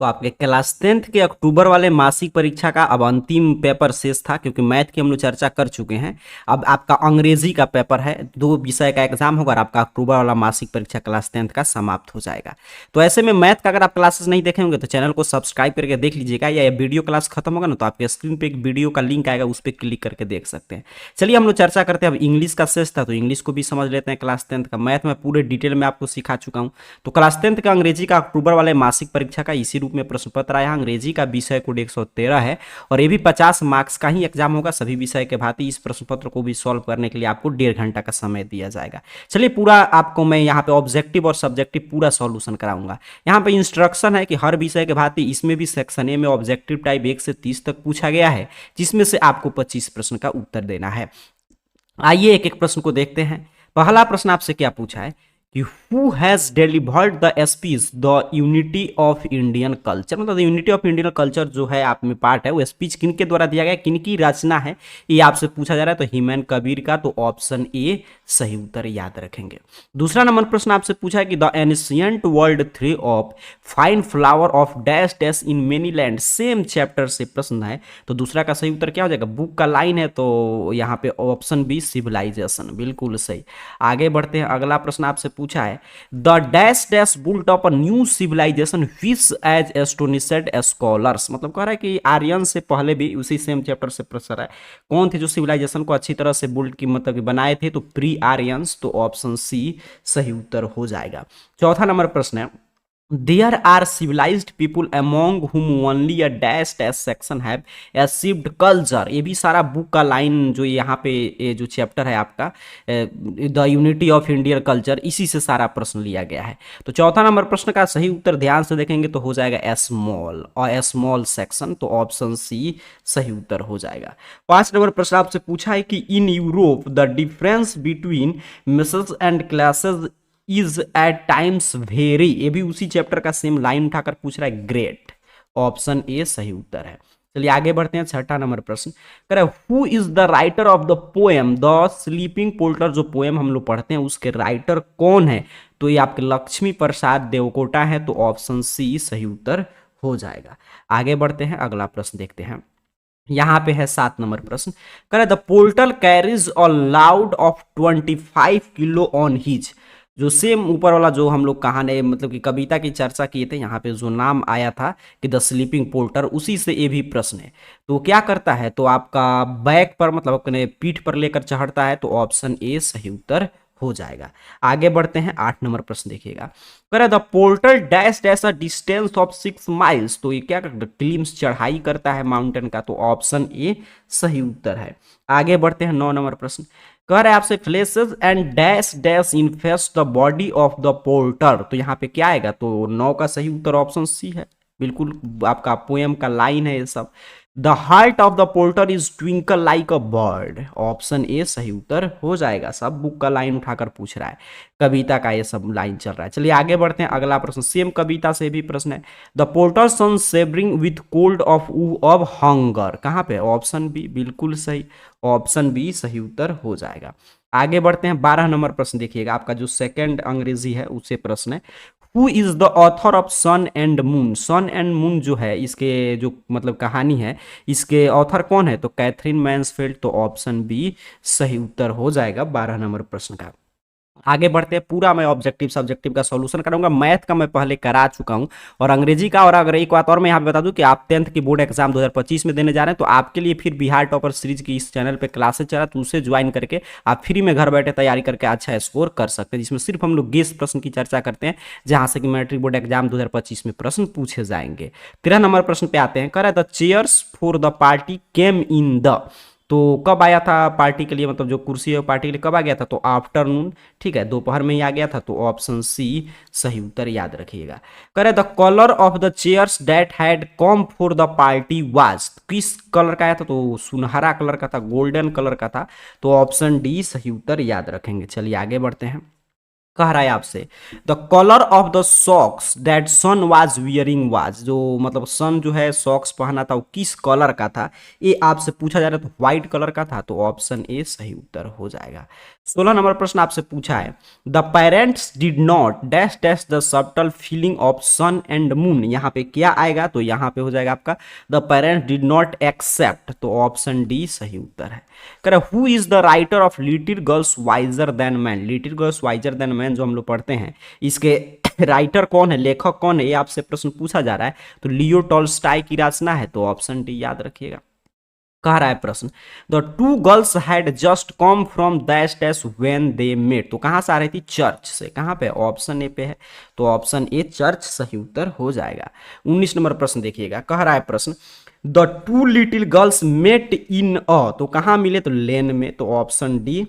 तो आपके class 10th के अक्टूबर वाले मासिक परीक्षा का अब अंतिम पेपर शेष था, क्योंकि मैथ की हम लोग चर्चा कर चुके हैं। अब आपका अंग्रेजी का पेपर है, 2 विषय का एग्जाम होगा और आपका अक्टूबर वाला मासिक परीक्षा क्लास 10th का समाप्त हो जाएगा। तो ऐसे में मैथ का अगर आप क्लासेस नहीं देखे होंगे तो चैनल को सब्सक्राइब करके देख लीजिएगा, या ये वीडियो क्लास खत्म होगा ना तो आपके स्क्रीन पे एक वीडियो का लिंक आएगा, उस पर क्लिक करके देख सकते हैं। चलिए हम लोग चर्चा करते हैं। अब इंग्लिश का शेष था तो इंग्लिश को भी समझ लेते हैं क्लास 10th का। मैथ में पूरे डिटेल में आपको सिखा चुका हूँ। तो क्लास 10th का अंग्रेजी का अक्टूबर वाले मासिक परीक्षा का इसी रूप में प्रश्न पत्र आया। अंग्रेजी का विषय कोड 113 है और ये भी 50 मार्क्स का ही एग्जाम होगा। सभी विषय के भांति इस प्रश्न पत्र को भी सॉल्व करने के लिए आपको 1.5 घंटा का समय दिया जाएगा। चलिए पूरा आपको मैं यहाँ पे ऑब्जेक्टिव और सब्जेक्टिव पूरा सॉल्यूशन कराऊंगा। यहाँ पे इंस्ट्रक्शन है कि हर विषय के भांति इसमें भी सेक्शन ए में ऑब्जेक्टिव टाइप 1 से 30 तक पूछा गया है, जिसमें से आपको 25 प्रश्न का उत्तर देना है। आइए एक एक प्रश्न को देखते हैं। पहला प्रश्न आपसे क्या पूछा है कि who has delivered the speech the unity of Indian culture. मतलब यूनिटी ऑफ इंडियन कल्चर जो है आप में पार्ट है, वो स्पीच किन के द्वारा दिया गया, किन की रचना है, ये आपसे पूछा जा रहा है। तो ह्यूमैन कबीर का, तो ऑप्शन ए सही उत्तर याद रखेंगे। दूसरा नंबर प्रश्न आपसे पूछा है कि the ancient world three of fine flower of dash dash in many land, same chapter से प्रश्न है। तो दूसरा का सही उत्तर क्या हो जाएगा, बुक का लाइन है, तो यहाँ पे ऑप्शन बी सिविलाइजेशन, बिल्कुल सही। आगे बढ़ते हैं। अगला प्रश्न आपसे पूछा है the dash dash built up a new civilisation which has astonished scholars. मतलब कह रहा है कि आर्यन से पहले भी उसी सेम चैप्टर से प्रश्न है, कौन थे जो सिविलाइजेशन को अच्छी तरह से बुल्ट की मतलब कि बनाए थे, तो प्री आर्यंस, तो ऑप्शन सी सही उत्तर हो जाएगा। चौथा नंबर प्रश्न है there are civilised people among whom only a dash dash section have achieved culture. ये भी सारा बुक का लाइन जो यहाँ पे ये जो चैप्टर है आपका the unity of Indian culture, इसी से सारा प्रश्न लिया गया है। तो चौथा नंबर प्रश्न का सही उत्तर ध्यान से देखेंगे तो हो जाएगा स्मॉल, और स्मॉल सेक्शन, तो ऑप्शन सी सही उत्तर हो जाएगा। 5 नंबर प्रश्न आपसे पूछा है कि in Europe the difference between masses and classes is at times very. ये भी उसी चैप्टर का सेम लाइन उठाकर पूछ रहा है, ग्रेट, ऑप्शन ए सही उत्तर है। चलिए आगे बढ़ते हैं। 6 नंबर प्रश्न कह रहा है who is the writer of the poem the sleeping porter. जो पोएम हम लोग पढ़ते हैं उसके राइटर कौन है, तो ये आपके लक्ष्मी प्रसाद देवकोटा है, तो ऑप्शन सी सही उत्तर हो जाएगा। आगे बढ़ते हैं, अगला प्रश्न देखते हैं। यहाँ पे है 7 नंबर प्रश्न कह रहा है the portal carries a loud of 25 kilo on his. जो सेम ऊपर वाला जो हम लोग कहानी मतलब कि कविता की चर्चा किए थे, यहाँ पे जो नाम आया था कि द स्लीपिंग पोर्टर, उसी से ये भी प्रश्न है। तो क्या करता है, तो आपका बैक पर मतलब अपने पीठ पर लेकर चढ़ता है, तो ऑप्शन ए सही उत्तर हो जाएगा। आगे बढ़ते हैं। 8 नंबर प्रश्न देखिएगा, कह रहा है the porter dash dash a distance of 6 miles. तो ये क्या करता है, क्लिम्स चढ़ाई करता है माउंटेन का, तो ऑप्शन ए सही उत्तर है। आगे बढ़ते हैं। 9 नंबर प्रश्न कह रहा है आपसे fleas and dash dash infest the body of the porter. तो यहाँ पे क्या आएगा, तो 9 का सही उत्तर ऑप्शन सी है, बिल्कुल आपका पोएम का लाइन है ये सब। The heart of the porter is twinkle like a bird, option A सही उत्तर हो जाएगा। सब बुक का लाइन उठाकर पूछ रहा है, कविता का ये सब लाइन चल रहा है। चलिए आगे बढ़ते हैं। अगला प्रश्न सेम कविता से भी प्रश्न है the porter son suffering with cold of hunger. कहाँ पे, ऑप्शन बी, बिल्कुल सही, ऑप्शन बी सही उत्तर हो जाएगा। आगे बढ़ते हैं। 12 नंबर प्रश्न देखिएगा, आपका जो सेकंड अंग्रेजी है उससे प्रश्न है who is the author of sun and moon. Sun and moon जो है इसके जो मतलब कहानी है, इसके ऑथर कौन है, तो कैथरीन मैन्सफील्ड, तो ऑप्शन बी सही उत्तर हो जाएगा 12 नंबर प्रश्न का। आगे बढ़ते हैं। पूरा मैं ऑब्जेक्टिव सब्जेक्टिव का सॉल्यूशन करूंगा। मैथ का मैं पहले करा चुका हूं और अंग्रेजी का। और अगर एक बात और मैं यहाँ पे बता दूं कि आप 10th की बोर्ड एग्जाम 2025 में देने जा रहे हैं, तो आपके लिए फिर बिहार टॉपर सीरीज की इस चैनल पे क्लासेस चला, तो उसे ज्वाइन करके आप फ्री में घर बैठे तैयारी करके अच्छा स्कोर कर सकते हैं, जिसमें सिर्फ हम लोग गेस प्रश्न की चर्चा करते हैं, जहां से कि मैट्रिक बोर्ड एग्जाम 2025 में प्रश्न पूछे जाएंगे। 13 नंबर प्रश्न पे आते हैं, कह रहा है the chairs for the party came in the. तो कब आया था पार्टी के लिए, मतलब जो कुर्सी है पार्टी के लिए कब आ गया था, तो आफ्टरनून, ठीक है, दोपहर में ही आ गया था, तो ऑप्शन सी सही उत्तर याद रखिएगा। कह रहे the colour of the chairs that had come for the party was. किस कलर का आया था, तो सुनहरा कलर का था, गोल्डन कलर का था, तो ऑप्शन डी सही उत्तर याद रखेंगे। चलिए आगे बढ़ते हैं। कह रहा है आपसे the colour of the socks that son was wearing was, जो मतलब सन जो है सॉक्स पहना था वो किस कलर का था, ये आपसे पूछा जा रहा है। तो व्हाइट कलर का था, तो ऑप्शन ए सही उत्तर हो जाएगा। 16 नंबर प्रश्न आपसे पूछा है the parents did not dash dash the subtle feeling of sun and moon, यहाँ पे क्या आएगा, तो यहाँ पे हो जाएगा आपका the parents did not accept, तो ऑप्शन डी सही उत्तर है। कह रहा who is the writer of little girls wiser than man, little girls wiser than man जो हम लोग पढ़ते हैं, इसके राइटर कौन है, लेखक कौन है, ये आपसे प्रश्न पूछा जा रहा है। तो लियो टॉल्स्टाय की रचना है, तो ऑप्शन डी याद रखिएगा। कह रहा है प्रश्न the two girls had just come from dash dash when they met, तो कहां से आ रही थी, चर्च से। कहां पे, ऑप्शन ए पे है, तो ऑप्शन ए चर्च सही उत्तर हो जाएगा। 19 नंबर प्रश्न देखिएगा। कह रहा है प्रश्न the two little girls met in a, तो कहां मिले, तो लेन में, तो ऑप्शन डी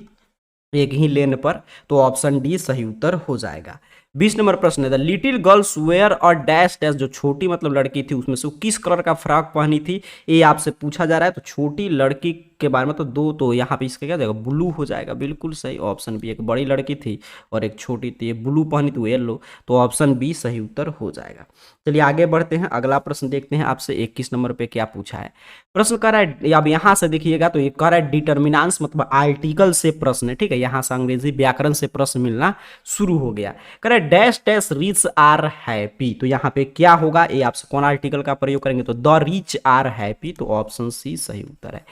एक ही लेन पर, तो ऑप्शन डी सही उत्तर हो जाएगा। 20 नंबर प्रश्न है द लिटिल गर्ल्स वेयर और डैश डैश, जो छोटी मतलब लड़की थी उसमें से वो किस कलर का फ्रॉक पहनी थी, ये आपसे पूछा जा रहा है। तो छोटी लड़की के बारे में तो दो, तो यहाँ पे इसका क्या जाएगा, ब्लू हो जाएगा, बिल्कुल सही, ऑप्शन बी। एक बड़ी लड़की थी और एक छोटी थी, ब्लू पहनी थी येलो, तो ऑप्शन बी सही उत्तर हो जाएगा। चलिए आगे बढ़ते हैं, अगला प्रश्न देखते हैं आपसे 21 नंबर पे क्या पूछा है। प्रश्न कर रहा है, अब यहाँ से देखिएगा तो ये कह रहा है डिटर्मिनांस मतलब आर्टिकल से प्रश्न है, ठीक है, यहाँ से अंग्रेजी व्याकरण से प्रश्न मिलना शुरू हो गया। कह रहा है dash dash rich are happy, तो यहाँ पे क्या होगा, ये आपसे कौन आर्टिकल का प्रयोग करेंगे, तो द रिच आर हैप्पी, तो ऑप्शन सी सही उत्तर है।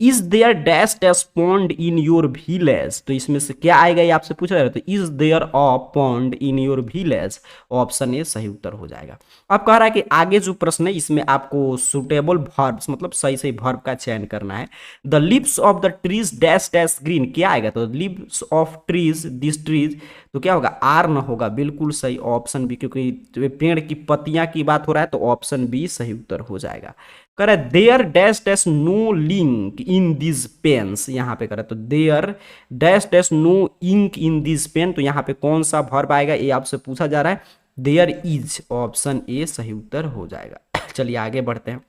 Is there dash dash pond in your village, तो इसमें से क्या आएगा, ये आपसे पूछा जा रहा है। तो is there a pond in your village, option A सही उत्तर हो जाएगा। अब कह रहा है कि आगे जो प्रश्न है इसमें आपको सुटेबल वर्ब्स मतलब सही सही वर्ब का चयन करना है। The lips of the trees dash dash green, क्या आएगा, तो lips of trees this trees, तो क्या होगा, आर न होगा, बिल्कुल सही, ऑप्शन बी, क्योंकि पेड़ की पत्तियां की बात हो रहा है, तो ऑप्शन बी सही उत्तर हो जाएगा। करे there dash dash no link in this pens, यहाँ पे करे तो there dash dash no ink in this pen, तो यहाँ पे कौन सा वर्ब आएगा, ये आपसे पूछा जा रहा है। देयर इज, ऑप्शन ए सही उत्तर हो जाएगा। चलिए आगे बढ़ते हैं।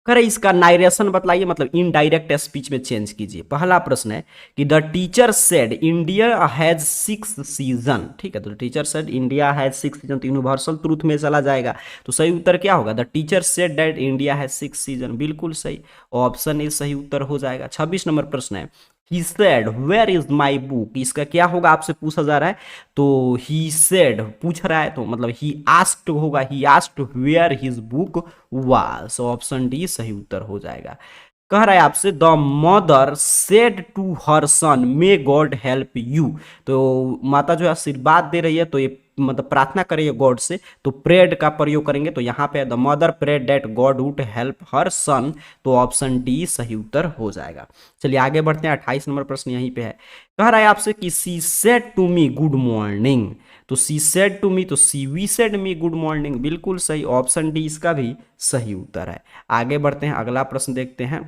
करे इसका नाइरेशन बतलाइए, मतलब इनडायरेक्ट स्पीच में चेंज कीजिए। पहला प्रश्न है कि the teacher said India has 6 season, ठीक है, तो teacher said India has 6 season, तो यूनिवर्सल ट्रूथ में चला जाएगा। तो सही उत्तर क्या होगा, the teacher said that India has 6 season, बिल्कुल सही, ऑप्शन ए सही उत्तर हो जाएगा। 26 नंबर प्रश्न है he said where is my book, इसका क्या होगा आपसे पूछा जा रहा है। तो ही सेड पूछ रहा है, तो मतलब ही आस्क्ड होगा, he asked where his book was, option D सही उत्तर हो जाएगा। कह रहा है आपसे the mother said to her son may God help you, तो माता जो है आशीर्वाद दे रही है, तो ये मतलब प्रार्थना करेंगे गॉड से, तो प्रेड का प्रयोग करेंगे, तो यहाँ पे the mother prayed that God would help her son, तो ऑप्शन डी सही उत्तर हो जाएगा। चलिए आगे बढ़ते हैं, 28 नंबर प्रश्न यहीं पे है। कह रहा है आपसे कि she said to me good morning, तो सी सेड टू मी, तो she wished me good morning, बिल्कुल सही, ऑप्शन डी इसका भी सही उत्तर है। आगे बढ़ते हैं, अगला प्रश्न देखते हैं।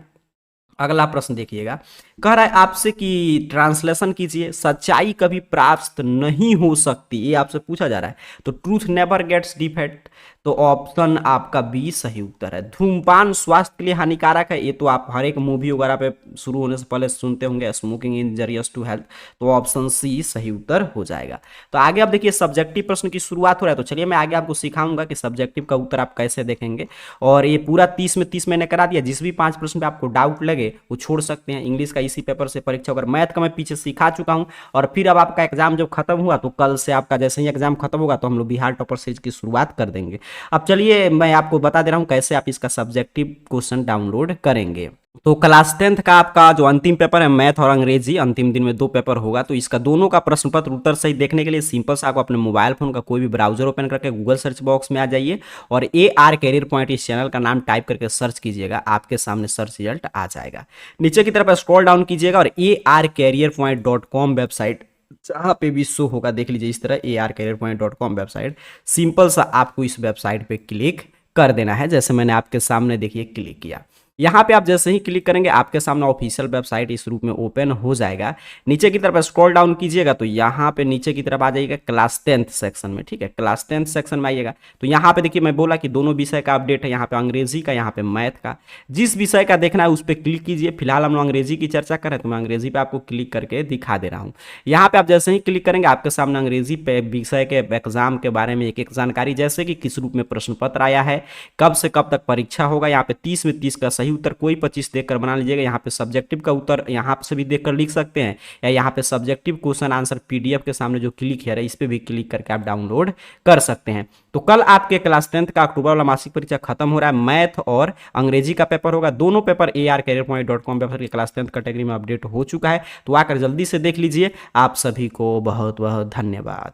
अगला प्रश्न देखिएगा। कह रहा है आपसे कि ट्रांसलेशन कीजिए, सच्चाई कभी प्राप्त नहीं हो सकती, ये आपसे पूछा जा रहा है। तो ट्रूथ नेवर गेट्स डिफेक्ट, तो ऑप्शन आपका बी सही उत्तर है। धूमपान स्वास्थ्य के लिए हानिकारक है, ये तो आप हर एक मूवी वगैरह पे शुरू होने से पहले सुनते होंगे, स्मोकिंग इंजरियस टू हेल्थ, तो ऑप्शन सी सही उत्तर हो जाएगा। तो आगे आप देखिए सब्जेक्टिव प्रश्न की शुरुआत हो रहा है, तो चलिए मैं आगे आपको सिखाऊंगा कि सब्जेक्टिव का उत्तर आप कैसे देखेंगे। और ये पूरा 30 में 30 मैंने करा दिया, जिस भी 5 प्रश्न पे आपको डाउट लगे वो छोड़ सकते हैं। इंग्लिश का इसी पेपर से परीक्षा होगा, मैथ का मैं पीछे सिखा चुका हूं। और फिर अब आपका एग्जाम जब खत्म हुआ तो कल से आपका जैसे ही एग्जाम खत्म होगा तो हम लोग बिहार टॉपर सीरीज की शुरुआत कर देंगे। अब चलिए मैं आपको बता दे रहा हूं कैसे आप इसका सब्जेक्टिव क्वेश्चन डाउनलोड करेंगे। तो क्लास 10th का आपका जो अंतिम पेपर है मैथ और अंग्रेजी, अंतिम दिन में 2 पेपर होगा, तो इसका दोनों का प्रश्न पत्र उत्तर सही देखने के लिए सिंपल से आपको अपने मोबाइल फोन का कोई भी ब्राउजर ओपन करके गूगल सर्च बॉक्स में आ जाइए और AR कैरियर पॉइंट इस चैनल का नाम टाइप करके सर्च कीजिएगा, आपके सामने सर्च रिजल्ट आ जाएगा। नीचे की तरफ स्क्रॉल डाउन कीजिएगा और arcareerpoint.com वेबसाइट जहाँ पे भी शो होगा देख लीजिए, इस तरह arcareerpoint.com वेबसाइट, सिंपल सा आपको इस वेबसाइट पे क्लिक कर देना है, जैसे मैंने आपके सामने देखिए क्लिक किया। यहाँ पे आप जैसे ही क्लिक करेंगे आपके सामने ऑफिशियल वेबसाइट इस रूप में ओपन हो जाएगा। नीचे की तरफ स्क्रॉल डाउन कीजिएगा तो यहाँ पे नीचे की तरफ आ जाइएगा क्लास 10th सेक्शन में, ठीक है, क्लास 10th सेक्शन में आइएगा। तो यहाँ पे देखिए मैं बोला कि दोनों विषय का अपडेट है, यहाँ पे अंग्रेजी का, यहाँ पे मैथ का। जिस विषय का देखना है उस पर क्लिक कीजिए। फिलहाल हम लोग अंग्रेजी की चर्चा कर रहे हैं तो मैं अंग्रेजी पे आपको क्लिक करके दिखा दे रहा हूँ। यहाँ पे आप जैसे ही क्लिक करेंगे आपके सामने अंग्रेजी पे विषय के एग्जाम के बारे में एक एक जानकारी, जैसे कि किस रूप में प्रश्न पत्र आया है, कब से कब तक परीक्षा होगा। यहाँ पे 30 में 30 का सही उत्तर कोई 25 देखकर बना लीजिएगा। यहाँ पे सब्जेक्टिव का उत्तर यहाँ से भी देखकर लिख सकते हैं, या यहाँ पे सब्जेक्टिव क्वेश्चन आंसर पीडीएफ के सामने जो क्लिक है इस पे भी क्लिक करके आप डाउनलोड कर सकते हैं। तो कल आपके क्लास 10th का अक्टूबर वाला मासिक परीक्षा खत्म हो रहा है। मैथ और अंग्रेजी का पेपर होगा। दोनों पेपर arcareerpoint.com वेबसाइट के क्लास 10th कैटेगरी में अपडेट हो चुका है, तो आकर जल्दी से देख लीजिए। आप सभी को बहुत बहुत धन्यवाद।